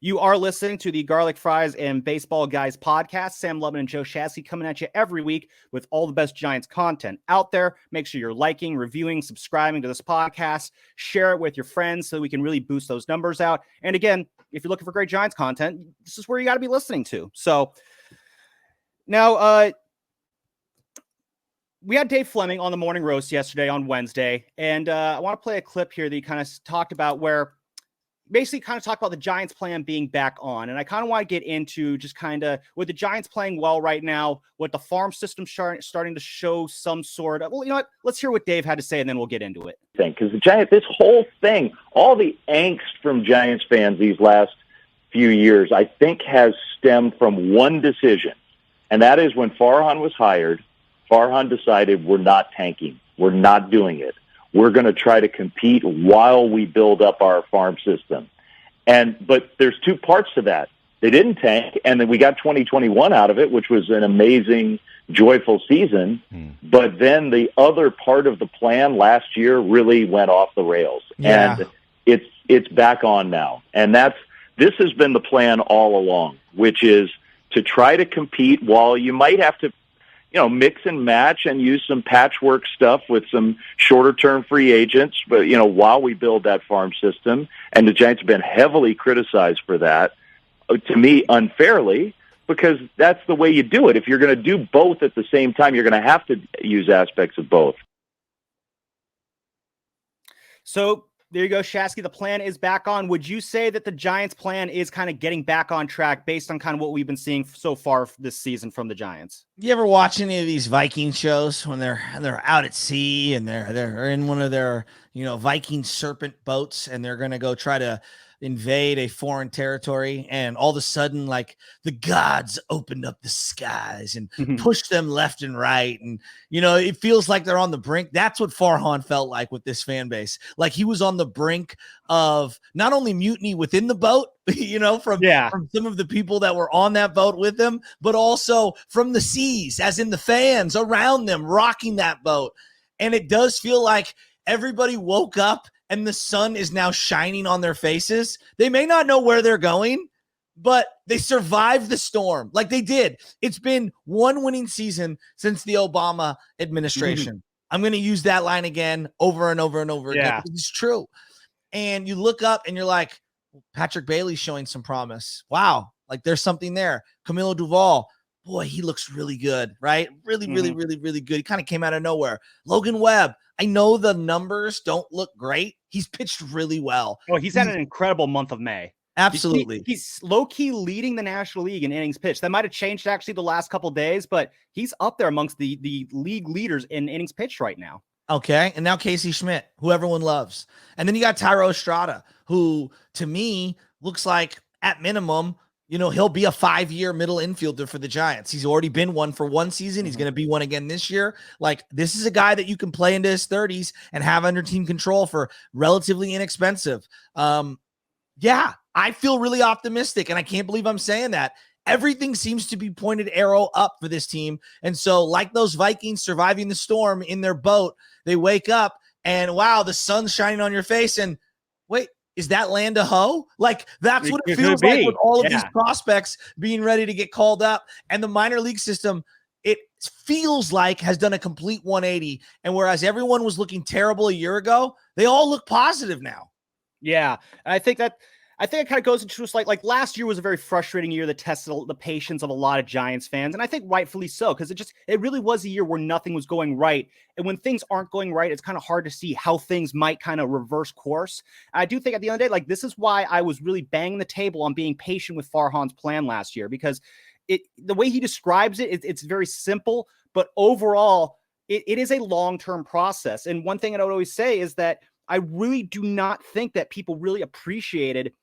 You are listening to the Garlic Fries and Baseball Guys podcast. Sam Lubman and Joe Shasky coming at you every week with all the best Giants content out there. Make sure you're liking, reviewing, subscribing to this podcast. Share it with your friends so we can really boost those numbers out. And again, if you're looking for great Giants content, this is where you got to be listening to. So now, we had Dave Fleming on the Morning Roast yesterday on Wednesday, and I want to play a clip here that he kind of talked about where basically kind of talk about the Giants plan being back on. And I kind of want to get into just kind of with the Giants playing well right now, with the farm system starting to show some sort of, well, you know what, let's hear what Dave had to say and then we'll get into it. Because the Giants, this whole thing, all the angst from Giants fans these last few years, I think has stemmed from one decision. And that is when Farhan was hired, Farhan decided we're not tanking. We're not doing it. We're going to try to compete while we build up our farm system. But there's two parts to that. They didn't tank, and then we got 2021 out of it, which was an amazing, joyful season. But then the other part of the plan last year really went off the rails. Yeah. And it's back on now. And this has been the plan all along, which is to try to compete while you might have to mix and match and use some patchwork stuff with some shorter-term free agents, but, while we build that farm system. And the Giants have been heavily criticized for that, to me, unfairly, because that's the way you do it. If you're going to do both at the same time, you're going to have to use aspects of both. So there you go, Shasky. The plan is back on. Would you say that the Giants' plan is kind of getting back on track based on kind of what we've been seeing so far this season from the Giants? You ever watch any of these Viking shows when they're out at sea and they're in one of their Viking serpent boats and they're going to go try to invade a foreign territory, and all of a sudden, like, the gods opened up the skies and pushed them left and right, and it feels like they're on the brink. That's what Farhan felt like with this fan base. Like, he was on the brink of not only mutiny within the boat, from some of the people that were on that boat with him, but also from the seas, as in the fans around them rocking that boat. And it does feel like everybody woke up and the sun is now shining on their faces. They may not know where they're going, but they survived the storm like they did. It's been one winning season since the Obama administration. I'm going to use that line again over and over and over again. It's true. And you look up and you're like, Patrick Bailey's showing some promise. Wow. Like, there's something there. Camilo Duvall, boy, he looks really good, right? Really good. He kind of came out of nowhere. Logan Webb, I know the numbers don't look great. He's pitched really well. Oh, he's had an incredible month of May. Absolutely. He's low-key leading the National League in innings pitched. That might have changed actually the last couple of days, but he's up there amongst the league leaders in innings pitched right now. Okay, and now Casey Schmidt, who everyone loves. And then you got Tyro Estrada, who, to me, looks like, at minimum, he'll be a 5-year middle infielder for the Giants. He's already been one for one season. He's going to be one again this year. Like, this is a guy that you can play into his 30s and have under team control for relatively inexpensive. I feel really optimistic, and I can't believe I'm saying that. Everything seems to be pointed arrow up for this team. And so, like those Vikings surviving the storm in their boat, they wake up and, wow, the sun's shining on your face. And wait, is that Landa Ho? Like, that's what it feels like with all of these prospects being ready to get called up. And the minor league system, it feels like, has done a complete 180. And whereas everyone was looking terrible a year ago, they all look positive now. Yeah. And I think it kind of goes into like last year was a very frustrating year that tested the patience of a lot of Giants fans. And I think rightfully so, because it really was a year where nothing was going right. And when things aren't going right, it's kind of hard to see how things might kind of reverse course. I do think at the end of the day, like, this is why I was really banging the table on being patient with Farhan's plan last year, because the way he describes it's very simple, but overall it is a long-term process. And one thing I would always say is that I really do not think that people really appreciated,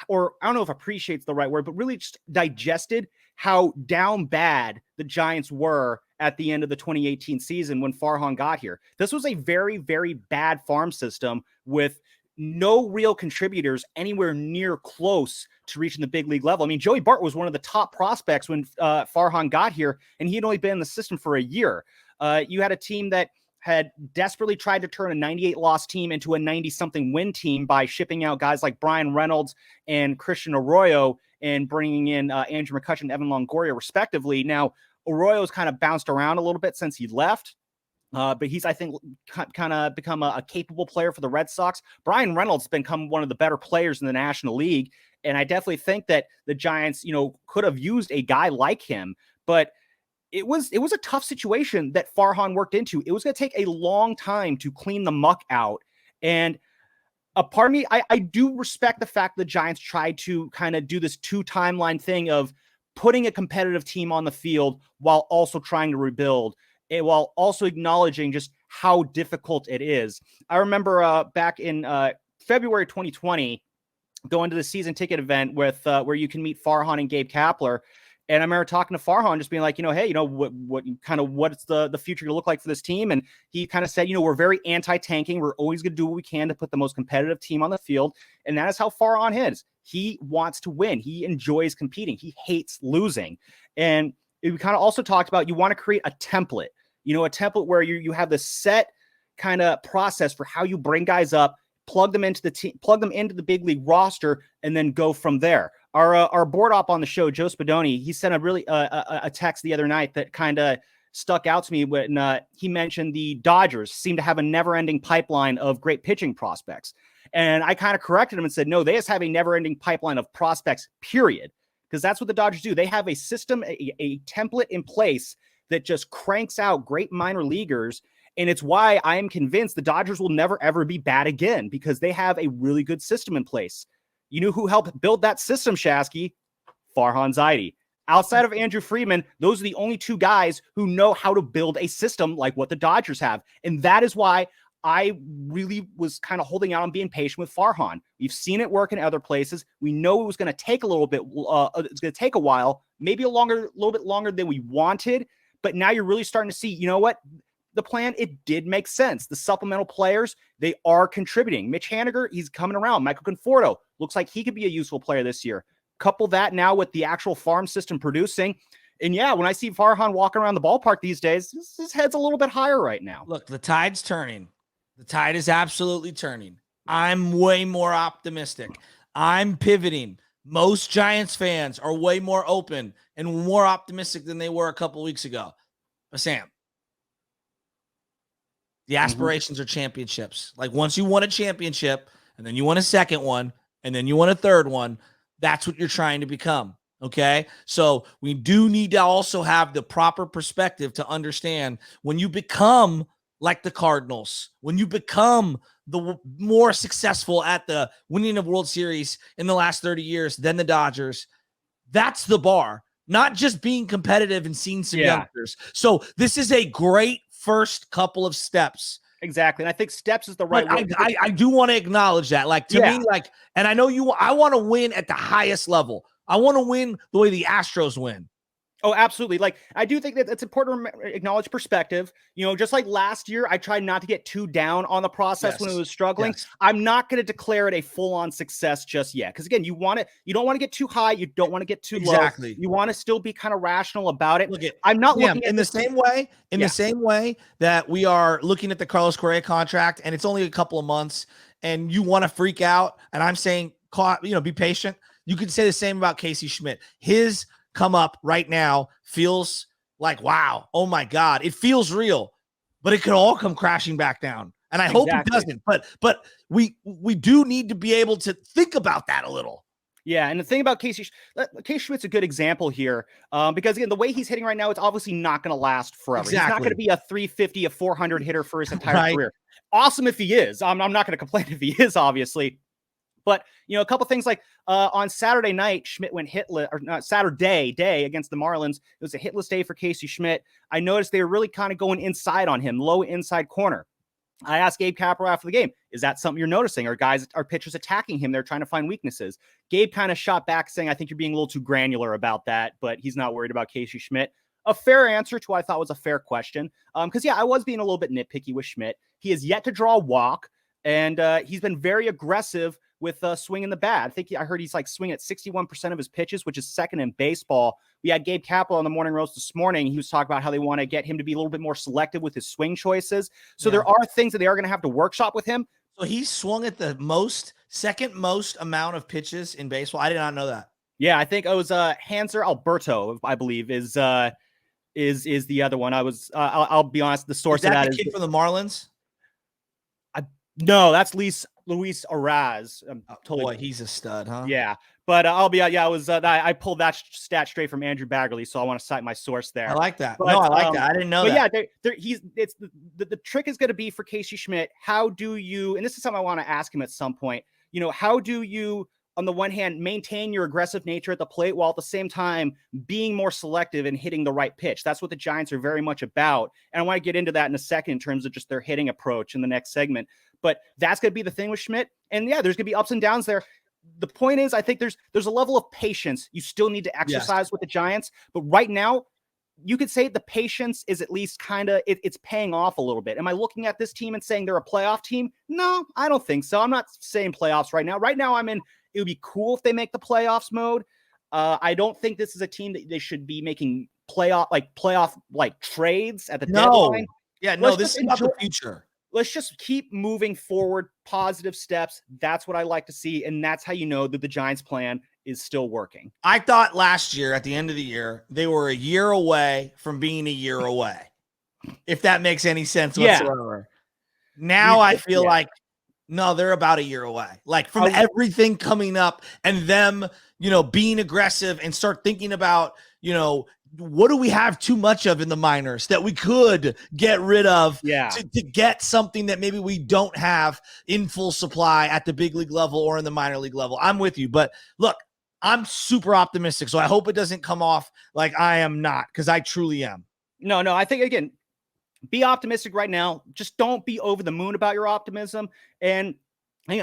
or I don't know if appreciate's the right word, but really just digested how down bad the Giants were at the end of the 2018 season when Farhan got here. This was a very, very bad farm system with no real contributors anywhere near close to reaching the big league level. I mean, Joey Bart was one of the top prospects when Farhan got here, and he had only been in the system for a year. You had a team that had desperately tried to turn a 98 loss team into a 90 something win team by shipping out guys like Brian Reynolds and Christian Arroyo and bringing in Andrew McCutcheon and Evan Longoria respectively. Now, Arroyo's kind of bounced around a little bit since he left. But he's, I think, kind of become a capable player for the Red Sox. Brian Reynolds has become one of the better players in the National League. And I definitely think that the Giants, could have used a guy like him. But it was a tough situation that Farhan worked into. It was going to take a long time to clean the muck out. And a part of me, I do respect the fact the Giants tried to kind of do this 2 timeline thing of putting a competitive team on the field while also trying to rebuild, while also acknowledging just how difficult it is. I remember back in February 2020, going to the season ticket event with where you can meet Farhan and Gabe Kapler. And I remember talking to Farhan, just being like, hey, what's the future going to look like for this team? And he kind of said, we're very anti-tanking. We're always going to do what we can to put the most competitive team on the field. And that is how Farhan is. He wants to win. He enjoys competing. He hates losing. And we kind of also talked about, you want to create a template, a template where you have this set kind of process for how you bring guys up, plug them into the team, plug them into the big league roster, and then go from there. Our board op on the show, Joe Spadoni, he sent a text the other night that kind of stuck out to me when he mentioned the Dodgers seem to have a never-ending pipeline of great pitching prospects. And I kind of corrected him and said, no, they just have a never-ending pipeline of prospects, period. Because that's what the Dodgers do. They have a system, a template in place that just cranks out great minor leaguers. And it's why I am convinced the Dodgers will never, ever be bad again, because they have a really good system in place. You know who helped build that system, Shasky? Farhan Zaidi. Outside of Andrew Friedman, those are the only 2 guys who know how to build a system like what the Dodgers have. And that is why I really was kind of holding out on being patient with Farhan. We've seen it work in other places. We know it was going to take a little bit. It's going to take a while, maybe a little bit longer than we wanted. But now you're really starting to see, you know what? The plan, it did make sense. The supplemental players, they are contributing. Mitch Haniger, he's coming around. Michael Conforto looks like he could be a useful player this year. Couple that now with the actual farm system producing. And yeah, when I see Farhan walking around the ballpark these days, his head's a little bit higher right now. Look, the tide's turning. The tide is absolutely turning. I'm way more optimistic. I'm pivoting. Most Giants fans are way more open and more optimistic than they were a couple weeks ago. But Sam, the aspirations are championships. Like once you won a championship and then you won a second one and then you won a third one, that's what you're trying to become. Okay. So we do need to also have the proper perspective to understand when you become like the Cardinals, when you become the more successful at the winning of World Series in the last 30 years than the Dodgers, that's the bar, not just being competitive and seeing some youngsters. So this is a great first couple of steps. Exactly. And I think steps is the right way. I do want to acknowledge that. Like to me, and I know I want to win at the highest level. I want to win the way the Astros win. Oh, absolutely. Like, I do think that it's important to acknowledge perspective. Just like last year, I tried not to get too down on the process when it was struggling. Yes. I'm not going to declare it a full-on success just yet. Because again, you don't want to get too high. You don't want to get too low. You want to still be kind of rational about it. I'm not looking at the same way that we are looking at the Carlos Correa contract, and it's only a couple of months, and you want to freak out. And I'm saying, be patient. You could say the same about Casey Schmidt. His come up right now feels like, wow, oh my God, it feels real, but it could all come crashing back down. And I hope it doesn't, but we do need to be able to think about that a little. Yeah, and the thing about Casey Schmidt's a good example here, because again, the way he's hitting right now, it's obviously not going to last forever. He's not going to be a 350, a 400 hitter for his entire career. Awesome if he is. I'm not going to complain if he is, obviously. But, a couple things like on Saturday night, Schmidt went hitless, or not Saturday day against the Marlins. It was a hitless day for Casey Schmidt. I noticed they were really kind of going inside on him, low inside corner. I asked Gabe Kapler after the game, is that something you're noticing? Are pitchers attacking him? They're trying to find weaknesses. Gabe kind of shot back saying, I think you're being a little too granular about that, but he's not worried about Casey Schmidt. A fair answer to what I thought was a fair question. Because, I was being a little bit nitpicky with Schmidt. He has yet to draw a walk, and he's been very aggressive with swinging the bat. I heard he's like swinging at 61% of his pitches, which is second in baseball. We had Gabe Kapler on the morning roast this morning. He was talking about how they want to get him to be a little bit more selective with his swing choices. So there are things that they are going to have to workshop with him. So he swung at the second most amount of pitches in baseball. I did not know that. Yeah, I think it was Hanser Alberto, I believe, is the other one. I'll be honest, the source is that of that the kid from the Marlins. No, that's Luis Arraz. Boy, he's a stud, huh? Yeah, but I'll be yeah. I pulled that stat straight from Andrew Baggerly, so I want to cite my source there. I like that. But, no, I like that. I didn't know that. Yeah, it's the trick is going to be for Casey Schmidt. How do you? And this is something I want to ask him at some point. How do you, on the one hand, maintain your aggressive nature at the plate while at the same time being more selective and hitting the right pitch? That's what the Giants are very much about. And I want to get into that in a second in terms of just their hitting approach in the next segment. But that's going to be the thing with Schmidt. And yeah, there's going to be ups and downs there. The point is, I think there's a level of patience you still need to exercise with the Giants. But right now, you could say the patience is at least kind of, it's paying off a little bit. Am I looking at this team and saying they're a playoff team? No, I don't think so. I'm not saying playoffs right now. Right now, it would be cool if they make the playoffs mode. I don't think this is a team that they should be making playoff trades at the deadline. Yeah, no, this is about the future. Let's just keep moving forward, positive steps. That's what I like to see. And that's how you know that the Giants plan is still working. I thought last year, at the end of the year, they were a year away from being a year away, if that makes any sense whatsoever. Now I feel like, no, they're about a year away. Like from everything coming up and them, being aggressive and start thinking about, what do we have too much of in the minors that we could get rid of to get something that maybe we don't have in full supply at the big league level or in the minor league level? I'm with you. But look, I'm super optimistic. So I hope it doesn't come off like I am not, because I truly am. No, I think, again, be optimistic right now. Just don't be over the moon about your optimism. And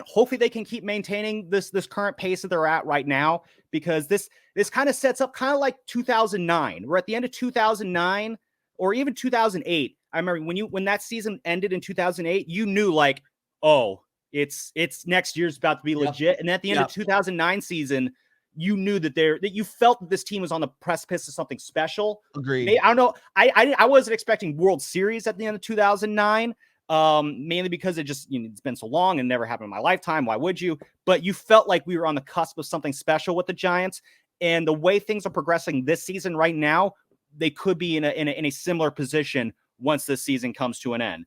hopefully they can keep maintaining this current pace that they're at right now, because this kind of sets up kind of like 2009. We're at the end of 2009 or even 2008. I remember when that season ended in 2008, you knew like, oh, it's next year's about to be legit. And at the end of 2009 season, you knew that you felt that this team was on the precipice of something special. Agreed. I don't know. I wasn't expecting World Series at the end of 2009. Mainly because it just, it's been so long and never happened in my lifetime. Why would you? But you felt like we were on the cusp of something special with the Giants, and the way things are progressing this season right now, they could be in a similar position once this season comes to an end.